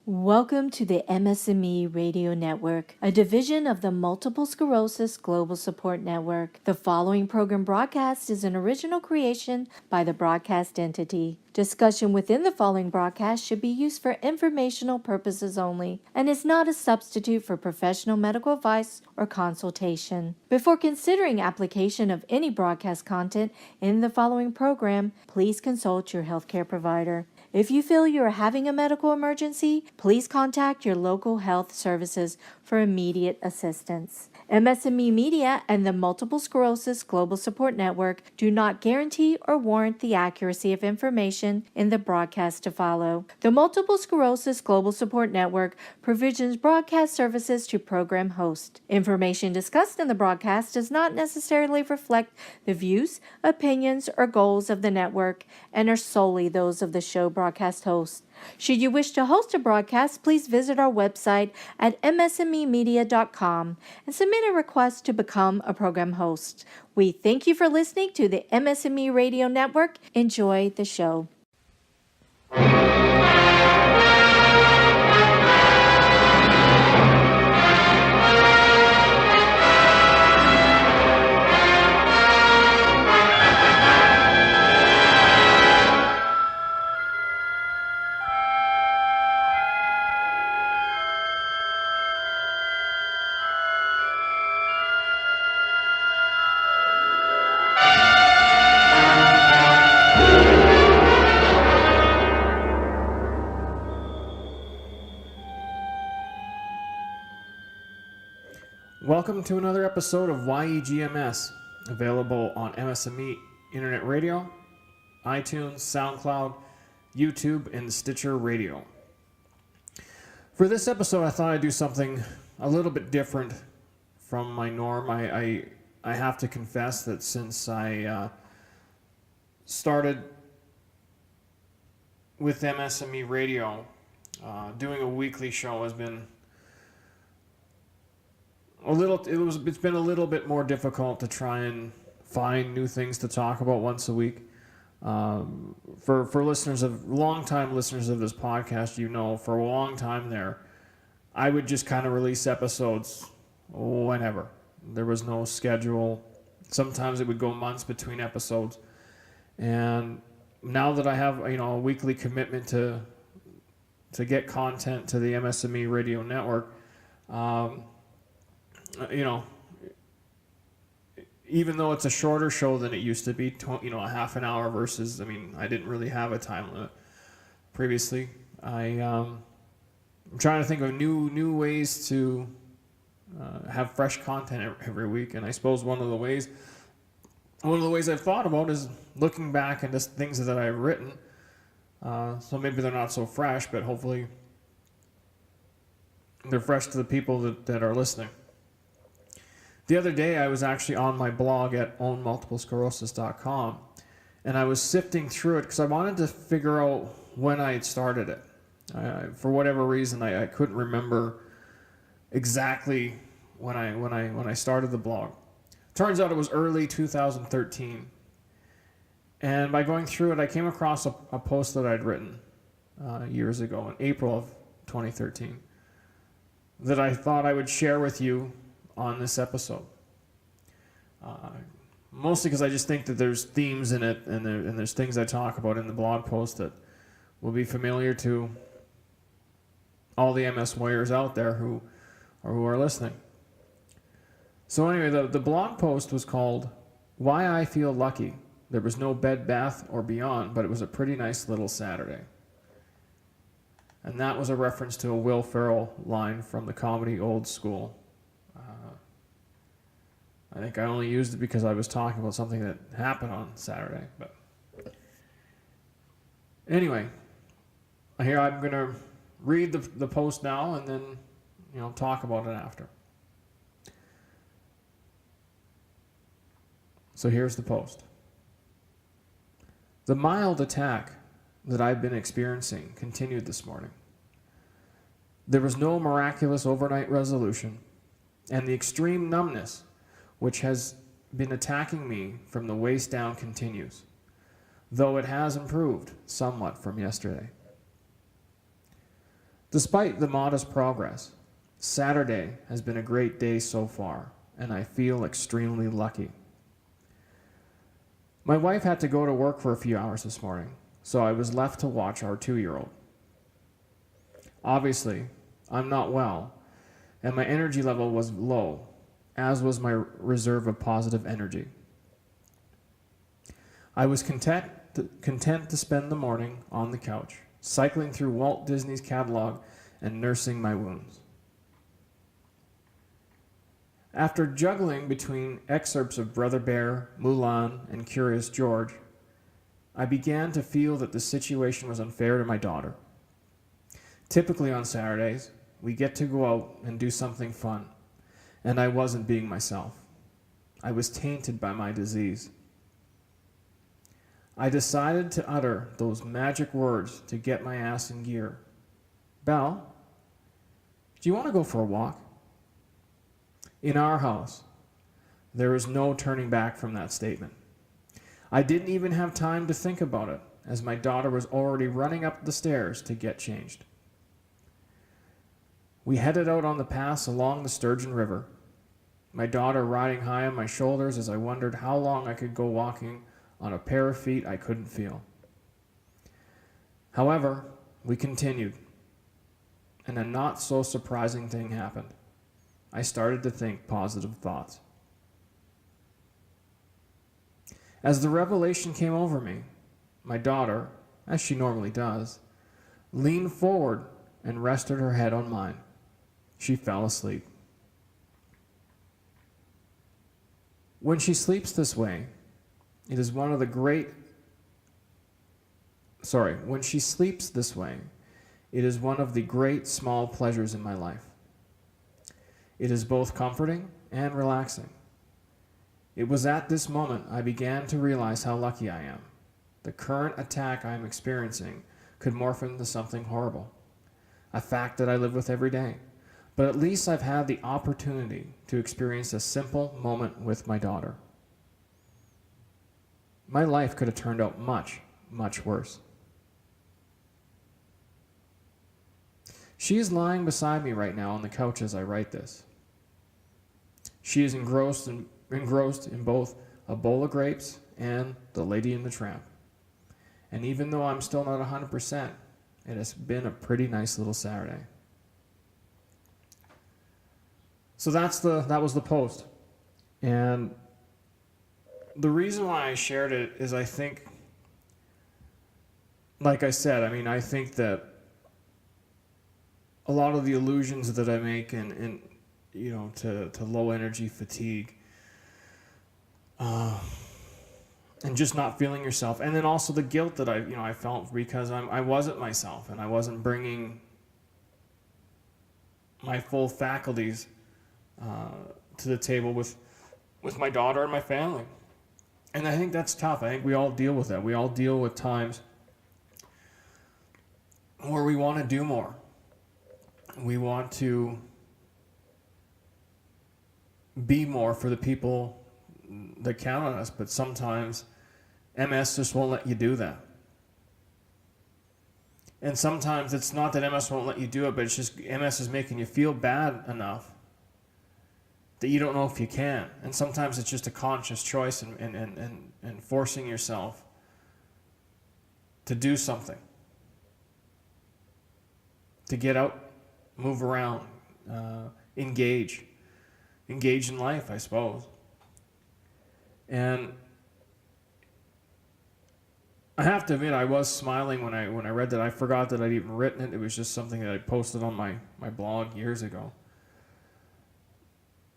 Welcome to the MS&Me Radio Network, a division of the Multiple Sclerosis Global Support Network. The following program broadcast is an original creation by the broadcast entity. Discussion within the following broadcast should be used for informational purposes only and is not a substitute for professional medical advice or consultation. Before considering application of any broadcast content in the following program, please consult your healthcare provider. If you feel you are having a medical emergency, please contact your local health services for immediate assistance. MS&Me Media and the Multiple Sclerosis Global Support Network do not guarantee or warrant the accuracy of information in the broadcast to follow. The Multiple Sclerosis Global Support Network provisions broadcast services to program hosts. Information discussed in the broadcast does not necessarily reflect the views, opinions, or goals of the network and are solely those of the show broadcast host. Should you wish to host a broadcast, please visit our website at msmemedia.com and submit a request to become a program host. We thank you for listening to the MS&Me Radio Network. Enjoy the show. Welcome to another episode of YEGMS, available on MS&Me Internet Radio, iTunes, SoundCloud, YouTube, and Stitcher Radio. For this episode, I thought I'd do something a little bit different from my norm. I have to confess that since I started with MS&Me Radio, doing a weekly show has been it's been a little bit more difficult to try and find new things to talk about once a week. For longtime listeners of this podcast, for a long time there, I would just kind of release episodes whenever. There was no schedule. Sometimes it would go months between episodes. And now that I have a weekly commitment to get content to the MS&Me Radio Network, even though it's a shorter show than it used to be, a half an hour versus, I didn't really have a time limit previously. I'm trying to think of new ways to have fresh content every week, and I suppose one of the ways I've thought about is looking back into things that I've written. So maybe they're not so fresh, but hopefully they're fresh to the people that are listening. The other day, I was actually on my blog at ownmultiplesclerosis.com, and I was sifting through it because I wanted to figure out when I had started it. For whatever reason, I couldn't remember exactly when I started the blog. Turns out it was early 2013, and by going through it, I came across a post that I'd written years ago in April of 2013 that I thought I would share with you on this episode. Mostly because I just think that there's themes in it and there's things I talk about in the blog post that will be familiar to all the MS warriors out there who are listening. So anyway, the blog post was called "Why I Feel Lucky. There was no Bed Bath or Beyond, but it was a pretty nice little Saturday." And that was a reference to a Will Ferrell line from the comedy Old School. I think I only used it because I was talking about something that happened on Saturday. But anyway, here I'm going to read the post now and then talk about it after. So here's the post. The mild attack that I've been experiencing continued this morning. There was no miraculous overnight resolution, and the extreme numbness which has been attacking me from the waist down continues, though it has improved somewhat from yesterday. Despite the modest progress, Saturday has been a great day so far, and I feel extremely lucky. My wife had to go to work for a few hours this morning, so I was left to watch our 2-year-old. Obviously, I'm not well, and my energy level was low, as was my reserve of positive energy. I was content to spend the morning on the couch, cycling through Walt Disney's catalog and nursing my wounds. After juggling between excerpts of Brother Bear, Mulan, and Curious George, I began to feel that the situation was unfair to my daughter. Typically on Saturdays, we get to go out and do something fun, and I wasn't being myself. I was tainted by my disease. I decided to utter those magic words to get my ass in gear. Belle, do you want to go for a walk? In our house, there is no turning back from that statement. I didn't even have time to think about it, as my daughter was already running up the stairs to get changed. We headed out on the paths along the Sturgeon River, my daughter riding high on my shoulders as I wondered how long I could go walking on a pair of feet I couldn't feel. However, we continued, and a not so surprising thing happened. I started to think positive thoughts. As the revelation came over me, my daughter, as she normally does, leaned forward and rested her head on mine. She fell asleep. When she sleeps this way, it is one of the great small pleasures in my life. It is both comforting and relaxing. It was at this moment I began to realize how lucky I am. The current attack I am experiencing could morph into something horrible, a fact that I live with every day. But at least I've had the opportunity to experience a simple moment with my daughter. My life could have turned out much, much worse. She is lying beside me right now on the couch as I write this. She is engrossed in both a bowl of grapes and the Lady and the Tramp. And even though I'm still not 100%, it has been a pretty nice little Saturday. So that was the post. And the reason why I shared it is I think, like I said, I think that a lot of the illusions that I make and to low energy fatigue, and just not feeling yourself, and then also the guilt that I felt because I wasn't myself and I wasn't bringing my full faculties to the table with my daughter and my family. And I think that's tough. I think we all deal with that. We all deal with times where we want to do more. We want to be more for the people that count on us, but sometimes MS just won't let you do that. And sometimes it's not that MS won't let you do it, but it's just MS is making you feel bad enough that you don't know if you can. And sometimes it's just a conscious choice and forcing yourself to do something, to get out, move around, engage in life, I suppose. And I have to admit, I was smiling when I read that. I forgot that I'd even written it. It was just something that I posted on my blog years ago.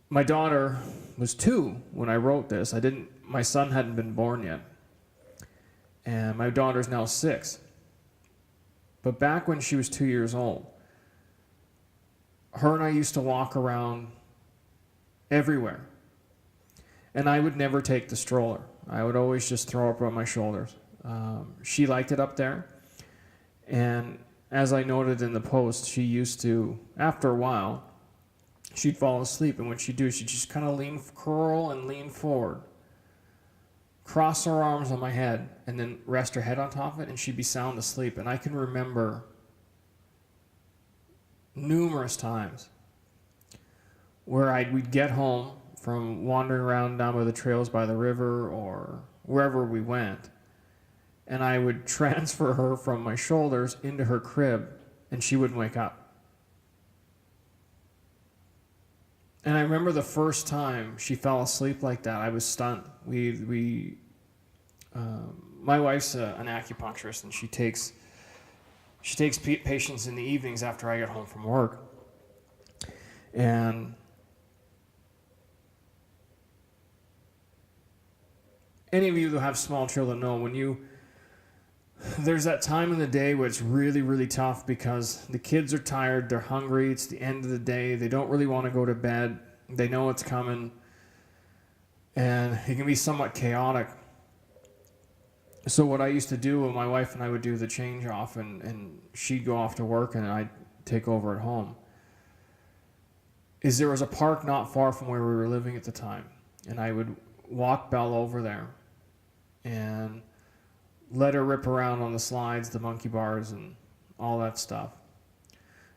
My daughter was 2 when I wrote this. My son hadn't been born yet. And my daughter's now 6. But back when she was 2 years old, her and I used to walk around everywhere. And I would never take the stroller. I would always just throw her up on my shoulders. She liked it up there. And as I noted in the post, she used to, after a while, she'd fall asleep. And when she'd do, she'd just kind of curl and lean forward, cross her arms on my head, and then rest her head on top of it, and she'd be sound asleep. And I can remember numerous times where we'd get home from wandering around down by the trails by the river or wherever we went, and I would transfer her from my shoulders into her crib, and she wouldn't wake up. And I remember the first time she fell asleep like that, I was stunned. My wife's an acupuncturist, and she takes patients in the evenings after I get home from work. And any of you who have small children know there's that time in the day where it's really, really tough because the kids are tired, they're hungry, it's the end of the day, they don't really want to go to bed, they know it's coming, and it can be somewhat chaotic. So what I used to do when my wife and I would do the change off and she'd go off to work and I'd take over at home, is there was a park not far from where we were living at the time, and I would walk Belle over there and let her rip around on the slides, the monkey bars, and all that stuff.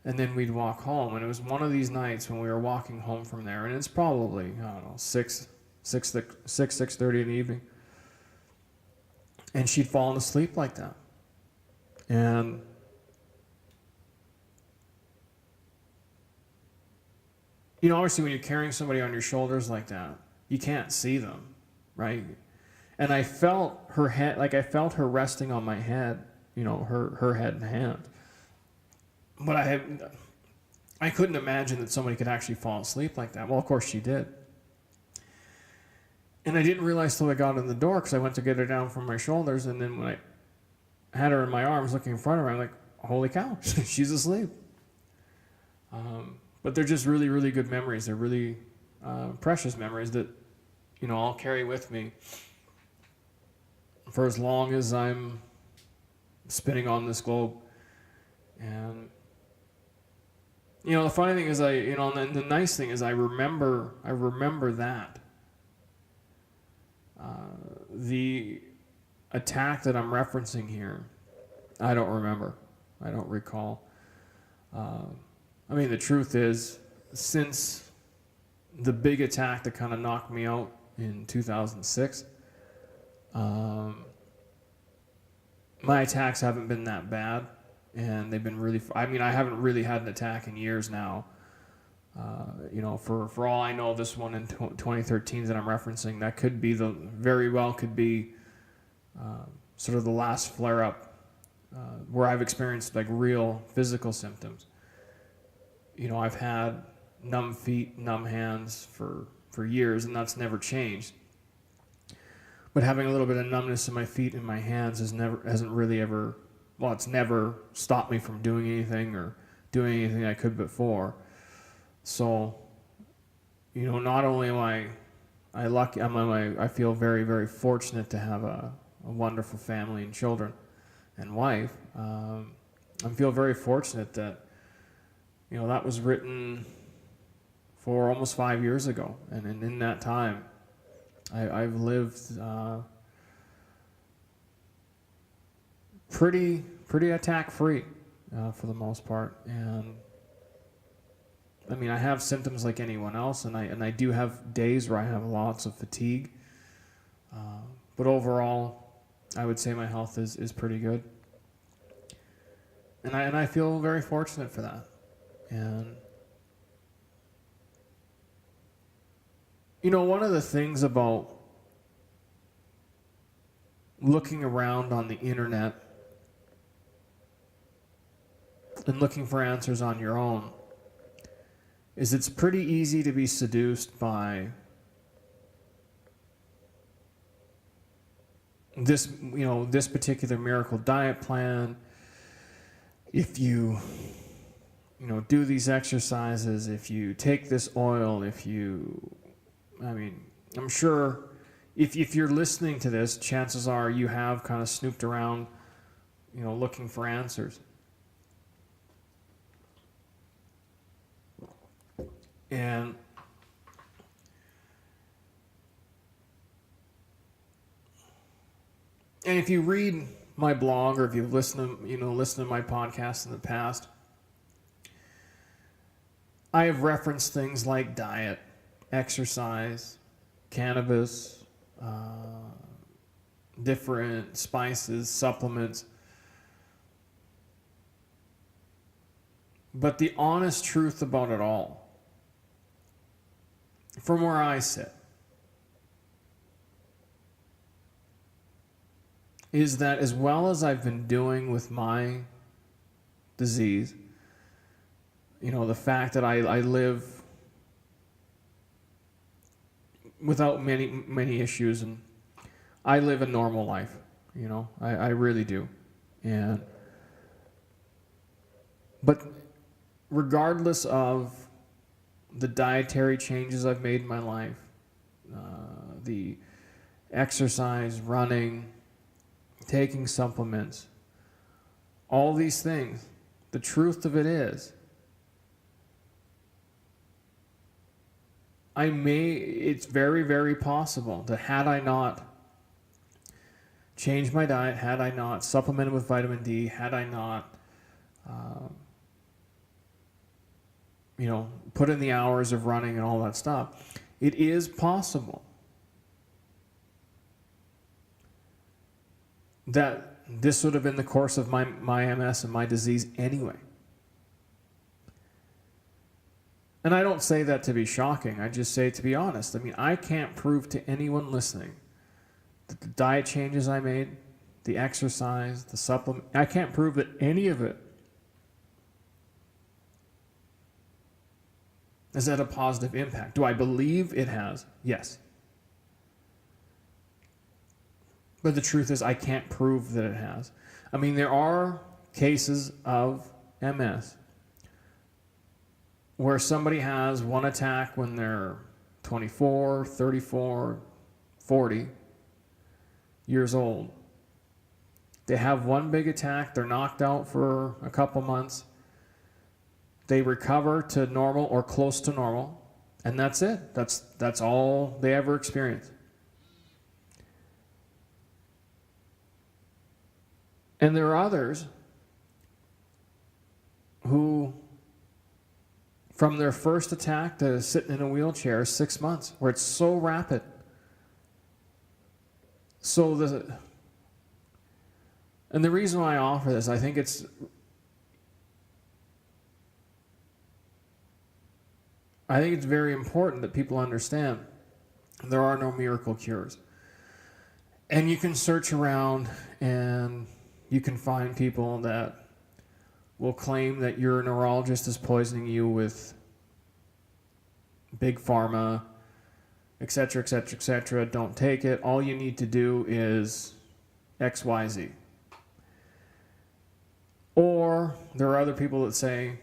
And then we'd walk home, and it was one of these nights when we were walking home from there, and it's probably, I don't know, 6:30 in the evening. And she'd fallen asleep like that. And obviously when you're carrying somebody on your shoulders like that, you can't see them, right? And I felt her head, like I felt her resting on my head, her head and hand. But I couldn't imagine that somebody could actually fall asleep like that. Well, of course she did. And I didn't realize till I got in the door, because I went to get her down from my shoulders, and then when I had her in my arms looking in front of her, I'm like, holy cow, she's asleep. But they're just really, really good memories. They're really precious memories that, I'll carry with me for as long as I'm spinning on this globe. And, the funny thing is and the nice thing is I remember that. The attack that I'm referencing here, I don't remember. I don't recall. The truth is, since the big attack that kind of knocked me out in 2006, my attacks haven't been that bad, and they've been really. I haven't really had an attack in years now. For all I know, this one in 2013 that I'm referencing, that could be very well could be sort of the last flare up where I've experienced like real physical symptoms. I've had numb feet, numb hands for years, and that's never changed. But having a little bit of numbness in my feet and my hands hasn't really ever, it's never stopped me from doing anything or doing anything I could before. So, not only am I lucky, I feel very, very fortunate to have a wonderful family and children and wife. I feel very fortunate that, that was written for almost 5 years ago. And in that time, I've lived pretty attack-free for the most part. And I have symptoms like anyone else, and I do have days where I have lots of fatigue. But overall, I would say my health is pretty good. And I feel very fortunate for that. And one of the things about looking around on the internet and looking for answers on your own is it's pretty easy to be seduced by this particular miracle diet plan. If you do these exercises, if you take this oil, I'm sure if you're listening to this, chances are you have kind of snooped around, looking for answers. And if you read my blog, or if you've listened to my podcast in the past, I have referenced things like diet, exercise, cannabis, different spices, supplements. But the honest truth about it all, from where I sit, is that as well as I've been doing with my disease, the fact that I live without many issues, and I live a normal life, I really do. But regardless of the dietary changes I've made in my life, the exercise, running, taking supplements, all these things, the truth of it is, it's very, very possible that had I not changed my diet, had I not supplemented with vitamin D, had I not, put in the hours of running and all that stuff, it is possible that this would have been the course of my MS and my disease anyway. And I don't say that to be shocking. I just say it to be honest. I mean, I can't prove to anyone listening that the diet changes I made, the exercise, the supplement, I can't prove that any of it has had a positive impact. Do I believe it has? Yes. But the truth is, I can't prove that it has. I mean, there are cases of MS where somebody has one attack when they're 24, 34, 40 years old. They have one big attack, they're knocked out for a couple months, they recover to normal or close to normal, and that's it. That's all they ever experience. And there are others who, from their first attack to sitting in a wheelchair, 6 months, where it's so rapid. And the reason why I offer this, I think it's very important that people understand there are no miracle cures. And you can search around and you can find people that will claim that your neurologist is poisoning you with big pharma, etc., etc., etc. Don't take it. All you need to do is X, Y, Z. Or there are other people that say,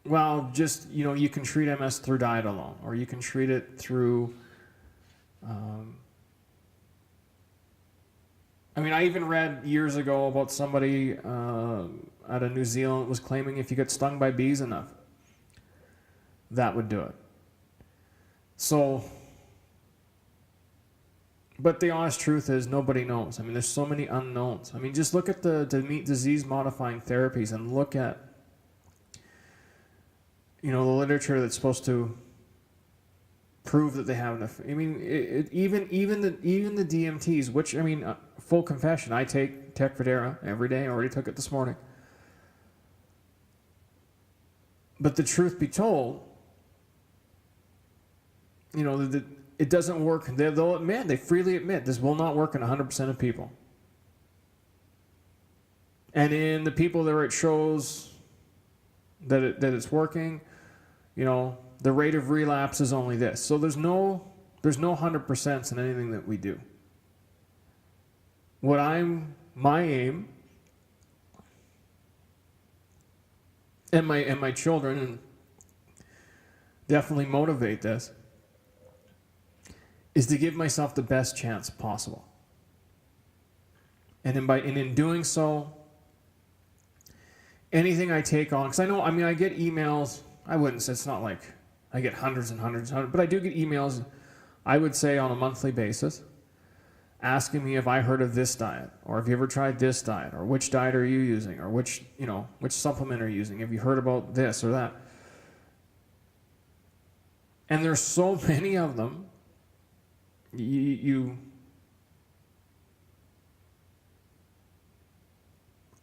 well, just, you can treat MS through diet alone, or you can treat it through, I even read years ago about somebody out of New Zealand was claiming if you get stung by bees enough, that would do it. So, but the honest truth is nobody knows. There's so many unknowns. Just look at the disease-modifying therapies and look at, the literature that's supposed to prove that they have enough. Even the DMTs, which, full confession, I take Tecfidera every day. I already took it this morning. But the truth be told, it doesn't work. They freely admit this will not work in 100% of people. And in the people that it shows that it's working, the rate of relapse is only this. So there's no 100% in anything that we do. My aim, and my children, and definitely motivate this, is to give myself the best chance possible. And in doing so, anything I take on, because I get emails. I wouldn't say, it's not like I get hundreds and hundreds, but I do get emails, I would say on a monthly basis, asking me if I heard of this diet, or have you ever tried this diet, or which diet are you using, or which supplement are you using? Have you heard about this or that? And there's so many of them.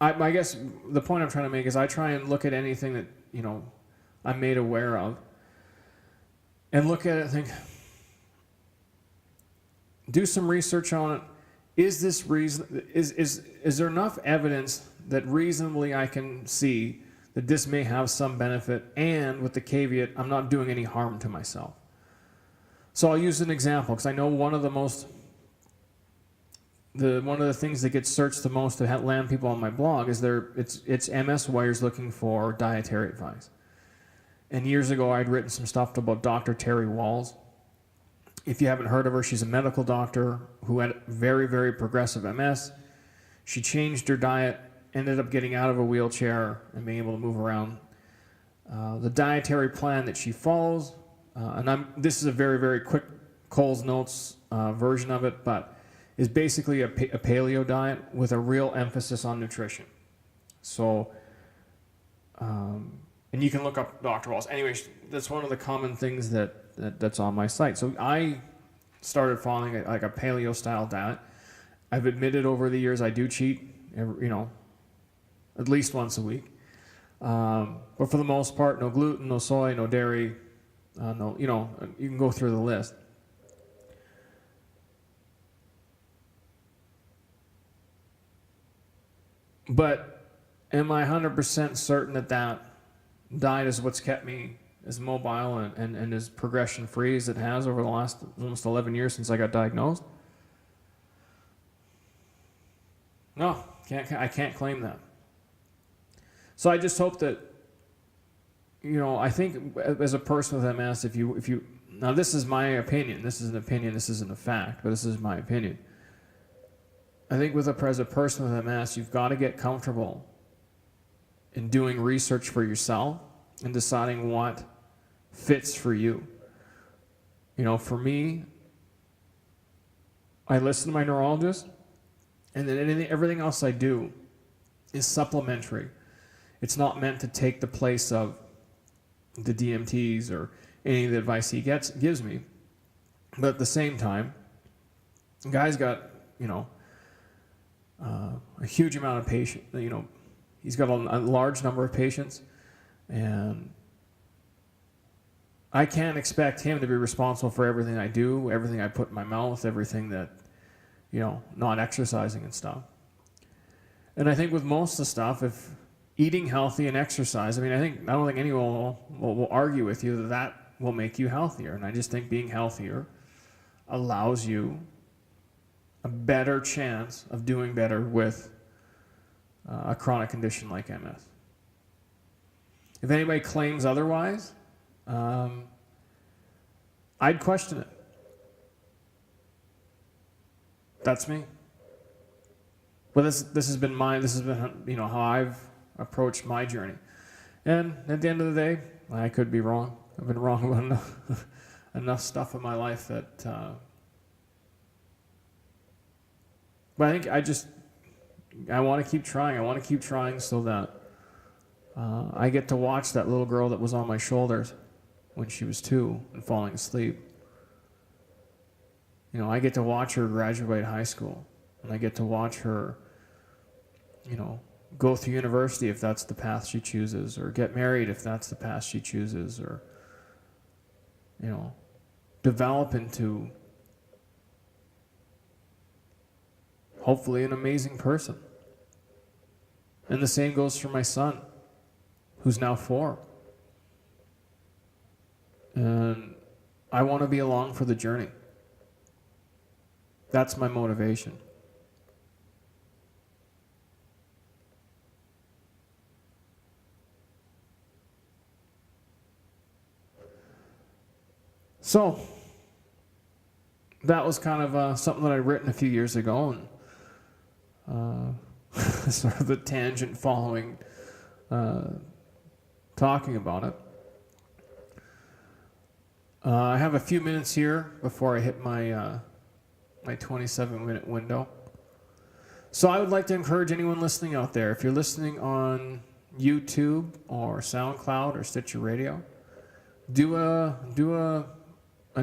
I guess the point I'm trying to make is I try and look at anything that, I'm made aware of, and look at it and think, do some research on it. Is there enough evidence that reasonably I can see that this may have some benefit, and with the caveat, I'm not doing any harm to myself? So I'll use an example, because I know one of the things that gets searched the most to land people on my blog is it's MS warriors looking for dietary advice. And years ago, I'd written some stuff about Dr. Terry Walls. If you haven't heard of her, she's a medical doctor who had very, very progressive MS. She changed her diet, ended up getting out of a wheelchair and being able to move around. The dietary plan that she follows, this is a very, very quick Cole's Notes version of it, but is basically a paleo diet with a real emphasis on nutrition. So, and you can look up Dr. Walls. Anyways, that's one of the common things that's on my site. So I started following like a paleo style diet. I've admitted over the years I do cheat, at least once a week. But for the most part, no gluten, no soy, no dairy, you can go through the list. But am I 100% certain that diet is what's kept me as mobile and as progression free as it has over the last almost 11 years since I got diagnosed? No, I can't claim that. So I just hope that, I think as a person with MS, if you now this is my opinion, this is an opinion, this isn't a fact, but this is my opinion. I think as a person with MS, you've got to get comfortable in doing research for yourself and deciding what fits for you. For me, I listen to my neurologist, and then everything else I do is supplementary. It's not meant to take the place of the DMTs or any of the advice he gives me. But at the same time, the guy's got, a huge amount of patients. He's got a large number of patients, and I can't expect him to be responsible for everything I do, everything I put in my mouth, everything that, not exercising and stuff. And I think with most of the stuff, if eating healthy and exercise, I don't think anyone will argue with you that will make you healthier. And I just think being healthier allows you a better chance of doing better with a chronic condition like MS. If anybody claims otherwise, I'd question it. That's me. But this has been how I've approached my journey. And at the end of the day, I could be wrong. I've been wrong about enough stuff in my life that. But I think I want to keep trying. I want to keep trying so that I get to watch that little girl that was on my shoulders when she was 2 and falling asleep. I get to watch her graduate high school, and I get to watch her, go through university if that's the path she chooses, or get married if that's the path she chooses, or, develop into hopefully an amazing person. And the same goes for my son, who's now 4. And I want to be along for the journey. That's my motivation. So, that was kind of something that I'd written a few years ago, and sort of the tangent following talking about it. I have a few minutes here before I hit my my 27-minute window. So I would like to encourage anyone listening out there, if you're listening on YouTube or SoundCloud or Stitcher Radio, do an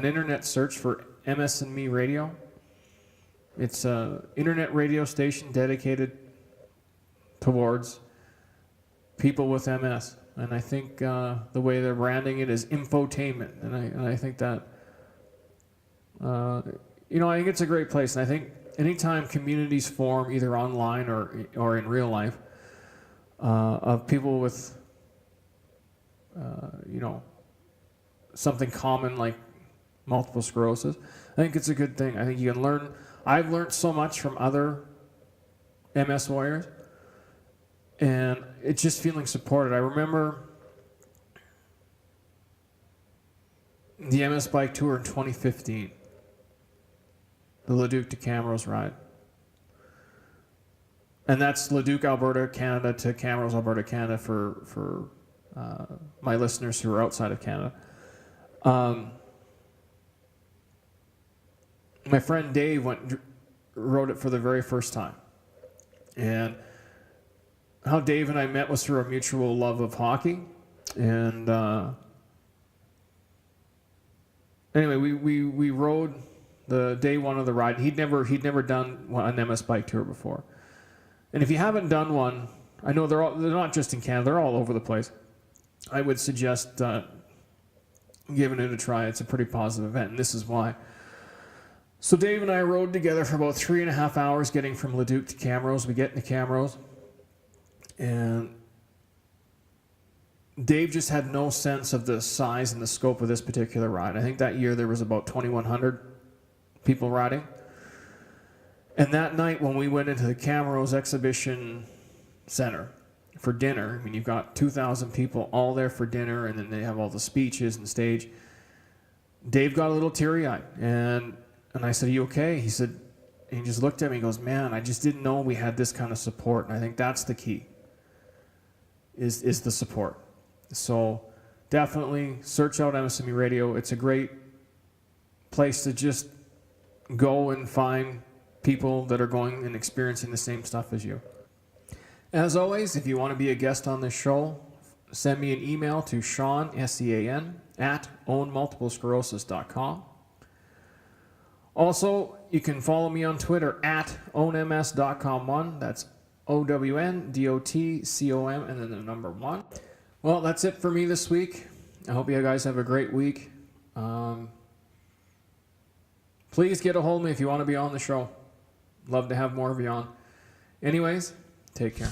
internet search for MS&Me Radio. It's an internet radio station dedicated towards people with MS. And I think the way they're branding it is infotainment. And I think that, I think it's a great place. And I think anytime communities form, either online or in real life, of people with, something common like multiple sclerosis, I think it's a good thing. I think you can learn. I've learned so much from other MS warriors, and it's just feeling supported. I remember the MS Bike Tour in 2015, the Leduc to Camrose ride. And that's Leduc, Alberta, Canada to Camrose, Alberta, Canada for my listeners who are outside of Canada. My friend Dave rode it for the very first time. And how Dave and I met was through a mutual love of hockey. And anyway, we rode the day one of the ride. He'd never done an MS Bike Tour before. And if you haven't done one, I know they're not just in Canada, they're all over the place. I would suggest giving it a try. It's a pretty positive event, and this is why. So Dave and I rode together for about 3.5 hours getting from Leduc to Camrose. We get into Camrose, and Dave just had no sense of the size and the scope of this particular ride. I think that year there was about 2,100 people riding. And that night when we went into the Camrose Exhibition Center for dinner, I mean, you've got 2,000 people all there for dinner, and then they have all the speeches and stage. Dave got a little teary-eyed, and I said, "Are you okay?" He said, and he just looked at me and goes, "Man, I just didn't know we had this kind of support." And I think that's the key, is the support. So definitely search out MS&Me Radio. It's a great place to just go and find people that are going and experiencing the same stuff as you. As always, if you want to be a guest on this show, send me an email to Sean, S-E-A-N, at ownmultiplesclerosis.com. Also, you can follow me on Twitter at ownms.com1. That's OWNDOTCOM and then the number 1. Well, that's it for me this week. I hope you guys have a great week. Please get a hold of me if you want to be on the show. Love to have more of you on. Anyways, take care.